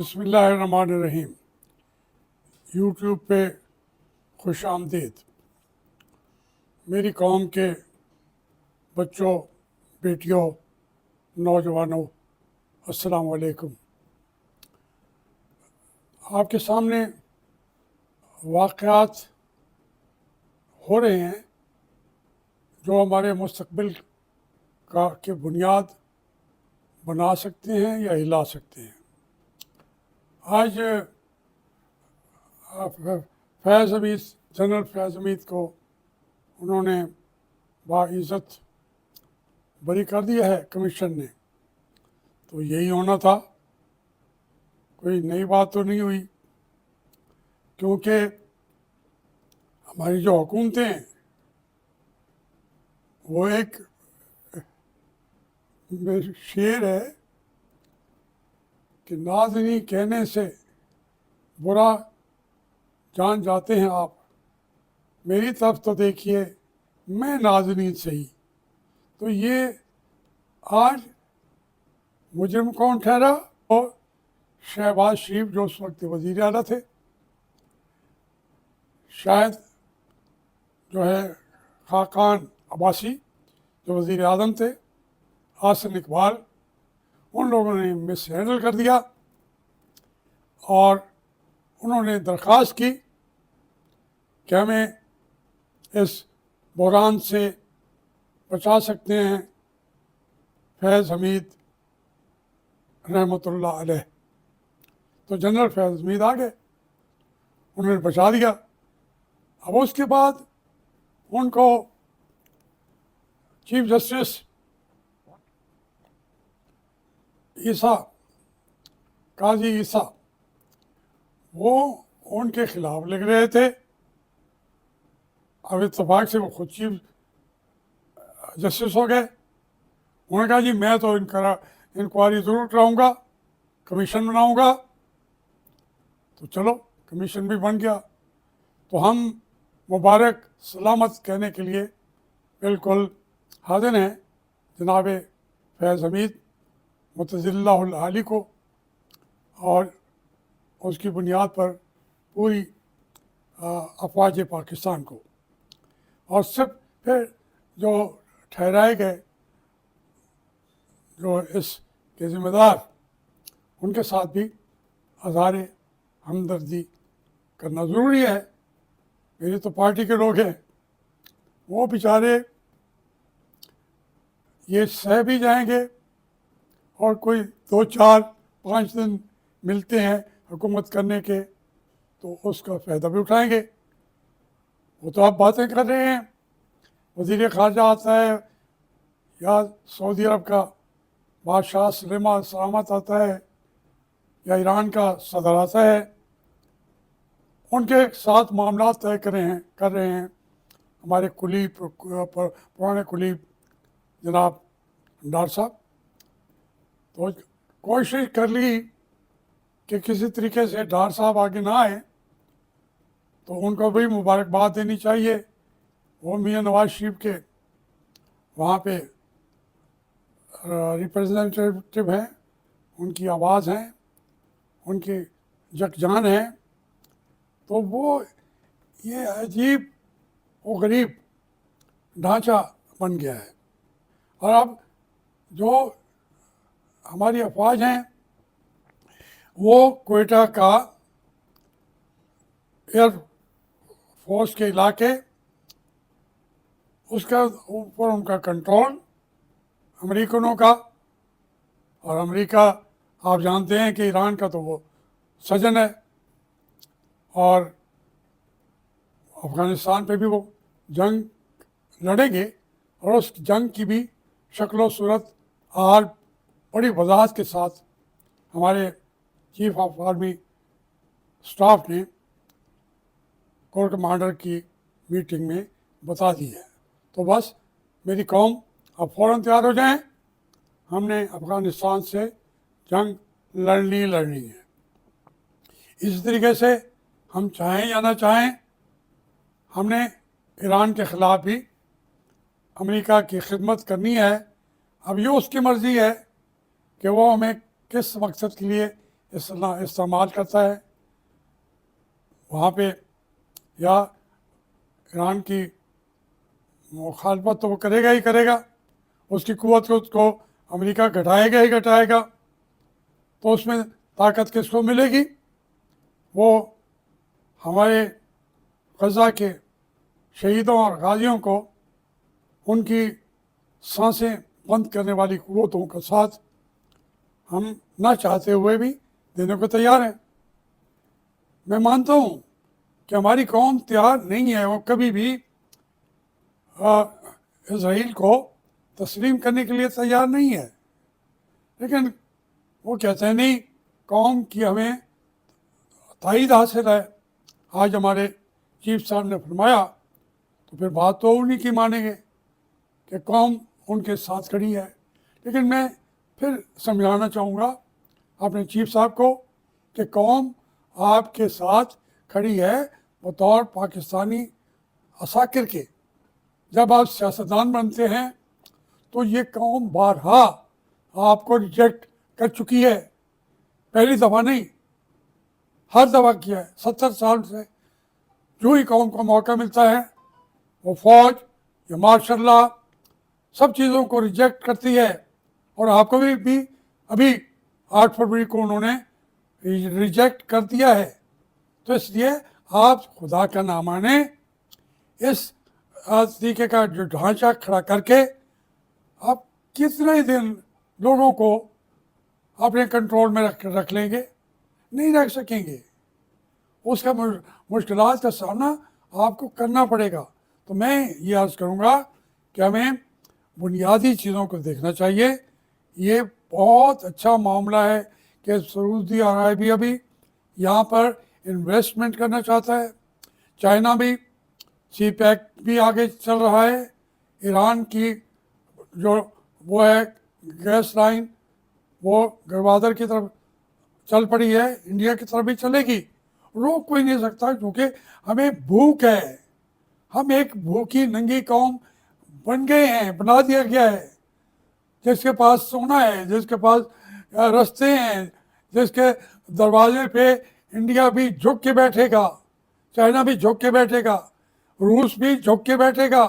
بسم اللہ الرحمن الرحیم۔ یوٹیوب پہ خوش آمدید۔ میری قوم کے بچوں، بیٹیوں، نوجوانوں، السلام علیکم۔ آپ کے سامنے واقعات ہو رہے ہیں جو ہمارے مستقبل کی بنیاد بنا سکتے ہیں یا ہلا سکتے ہیں۔ آج فیض حمید، جنرل فیض حمید کو انہوں نے باعزت بری کر دیا ہے کمیشن نے، تو یہی ہونا تھا، کوئی نئی بات تو نہیں ہوئی، کیونکہ ہماری جو حکومتیں ہیں وہ ایک شعر ہے کہ نازنی کہنے سے برا جان جاتے ہیں آپ، میری طرف تو دیکھیے میں نازنین صحیح۔ تو یہ آج مجرم کون ٹھہرا؟ وہ شہباز شریف جو اس وقت وزیر اعلیٰ تھے، شاید جو ہے خاقان عباسی جو وزیر اعظم تھے، حسن اقبال، ان لوگوں نے مس ہینڈل کر دیا اور انہوں نے درخواست کی کہ ہمیں اس بحران سے بچا سکتے ہیں فیض حمید رحمۃ اللہ علیہ۔ تو جنرل فیض حمید آ گئے، انہوں نے بچا دیا۔ اب اس کے بعد ان کو چیف جسٹس عیسیٰ، قاضی عیسیٰ، وہ ان کے خلاف لکھ رہے تھے۔ اب اتفاق سے وہ خود چیف جسٹس ہو گئے۔ انہوں نے کہا جی میں تو انکوائری ضرور کراؤں گا، کمیشن بناؤں گا۔ تو چلو کمیشن بھی بن گیا۔ تو ہم مبارک سلامت کہنے کے لیے بالکل حاضر ہیں جناب فیض حمید متظل اللہ العالی کو، اور اس کی بنیاد پر پوری افواج پاکستان کو، اور سب پھر جو ٹھہرائے گئے جو اس کے ذمہ دار، ان کے ساتھ بھی اظہار ہمدردی کرنا ضروری ہے۔ میری تو پارٹی کے لوگ ہیں، وہ بیچارے یہ سہ بھی جائیں گے، اور کوئی 2 4 5 دن ملتے ہیں حکومت کرنے کے تو اس کا فائدہ بھی اٹھائیں گے۔ وہ تو آپ باتیں کر رہے ہیں، وزیر خارجہ آتا ہے یا سعودی عرب کا بادشاہ سلامت آتا ہے یا ایران کا صدر آتا ہے، ان کے ساتھ معاملات طے کر رہے ہیں ہمارے کلیب، پرانے کلیب جناب ڈار صاحب۔ تو کوشش کر لی کہ کسی طریقے سے ڈار صاحب آگے نہ آئے، تو ان کو بھی مبارکباد دینی چاہیے۔ وہ میاں نواز شریف کے وہاں پہ ریپرزینٹیو ہیں، ان کی آواز ہیں، ان کی یکجان ہیں۔ تو وہ یہ عجیب و غریب ڈھانچہ بن گیا ہے۔ اور اب جو ہماری افواج ہیں وہ کوئٹہ کا ایئر فورس کے علاقے، اس کا اوپر ان کا کنٹرول امریکنوں کا، اور امریکہ آپ جانتے ہیں کہ ایران کا تو وہ سجن ہے، اور افغانستان پہ بھی وہ جنگ لڑیں گے، اور اس جنگ کی بھی شکل و صورت اور بڑی وضاحت کے ساتھ ہمارے چیف آف آرمی اسٹاف نے کور کمانڈر کی میٹنگ میں بتا دی ہے۔ تو بس میری قوم اب فوراً تیار ہو جائیں، ہم نے افغانستان سے جنگ لڑنی ہے۔ اسی طریقے سے ہم چاہیں یا نہ چاہیں، ہم نے ایران کے خلاف بھی امریکہ کی خدمت کرنی ہے۔ اب یہ اس کی مرضی ہے کہ وہ ہمیں کس مقصد کے لیے इस्तेमाल करता है, वहाँ पे या ईरान की मुखालफत तो वो करेगा ही करेगा, उसकी कुव्वत को अमेरिका घटाएगा ही घटाएगा, तो उसमें ताकत किसको मिलेगी? वो हमारे गज़ा के शहीदों और गाजियों को उनकी सांसें बंद करने वाली कुव्वतों का साथ हम ना चाहते हुए भी देने को तैयार हैं। मैं मानता हूँ कि हमारी कौम तैयार नहीं है, वो कभी भी इज़राइल को तस्लीम करने के लिए तैयार नहीं है, लेकिन वो कहते हैं नहीं, कौम की हमें ताईद हासिल है। आज हमारे चीफ साहब ने फरमाया, तो फिर बात तो उन्हीं की मानेंगे कि कौम उनके साथ खड़ी है। लेकिन मैं फिर समझाना चाहूँगा अपने चीफ साहब को कि कौम आपके साथ खड़ी है बतौर पाकिस्तानी असाकिर के। जब आप सियासतदान बनते हैं तो ये कौम बारहा आपको रिजेक्ट कर चुकी है, पहली दफ़ा नहीं, हर दफ़ा किया है। 70 साल से जो ही कौम को मौका मिलता है वो फ़ौज या मार्शल लॉ सब चीज़ों को रिजेक्ट करती है, और आपको भी अभी 8 फरवरी को उन्होंने रिजेक्ट कर दिया है। तो इसलिए आप खुदा का ना माने, इस तरीके का जो ढांचा खड़ा करके आप कितने दिन लोगों को अपने कंट्रोल में रख लेंगे? नहीं रख सकेंगे। उसका मुश्किलात का सामना आपको करना पड़ेगा। तो मैं ये अर्ज़ करूँगा कि हमें बुनियादी चीज़ों को देखना चाहिए। ये बहुत अच्छा मामला है कि सऊदी अरबिया भी यहाँ पर इन्वेस्टमेंट करना चाहता है, चाइना भी, सी पैक भी आगे चल रहा है, ईरान की जो वो है गैस लाइन वो गरवादर की तरफ चल पड़ी है, इंडिया की तरफ भी चलेगी, रोक कोई नहीं सकता, क्योंकि हमें भूख है। हम एक भूखी नंगी कौम बन गए हैं, बना दिया गया है। जिसके पास सोना है, जिसके पास रास्ते हैं, जिसके दरवाजे पे इंडिया भी झुक के बैठेगा, चाइना भी झुक के बैठेगा, रूस भी झुक के बैठेगा,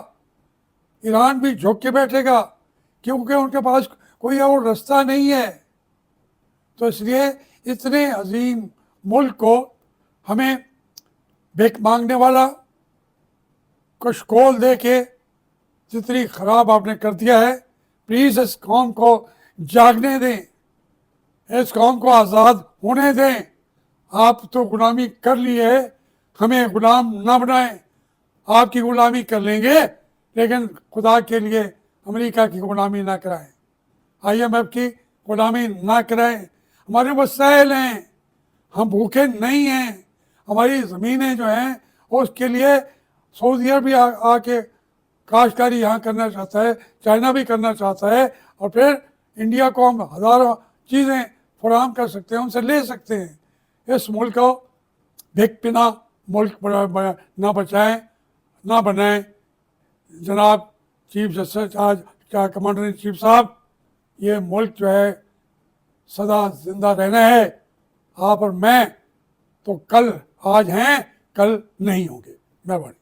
ईरान भी झुक के बैठेगा, क्योंकि उनके पास कोई और रास्ता नहीं है। तो इसलिए इतने अजीम मुल्क को हमें भिख मांगने वाला कशकोल दे के जितनी ख़राब आपने कर दिया है, प्लीज़ इस कौम को जागने दें, इस कौम को आज़ाद होने दें। आप तो गुलामी कर ली है, हमें गुलाम ना बनाएं। आपकी गुलामी कर लेंगे, लेकिन खुदा के लिए अमेरिका की गुलामी ना कराएं, IMF की गुलामी ना कराएं। हमारे वसाइल हैं, हम भूखे नहीं हैं। हमारी ज़मीनें जो हैं उसके लिए सऊदी अरब भी आके काश्तकारी यहाँ करना चाहता है, चाइना भी करना चाहता है, और फिर इंडिया को हम हज़ारों चीज़ें फराहम कर सकते हैं, उनसे ले सकते हैं। इस मुल्क को भिख पिना मुल्क ना बचाएं, ना बनाएं। जनाब चीफ जस्टिस, आज क्या कमांडर इन चीफ साहब, ये मुल्क जो है सदा जिंदा रहना है। आप और मैं तो कल आज हैं, कल नहीं होंगे। मेहरबानी।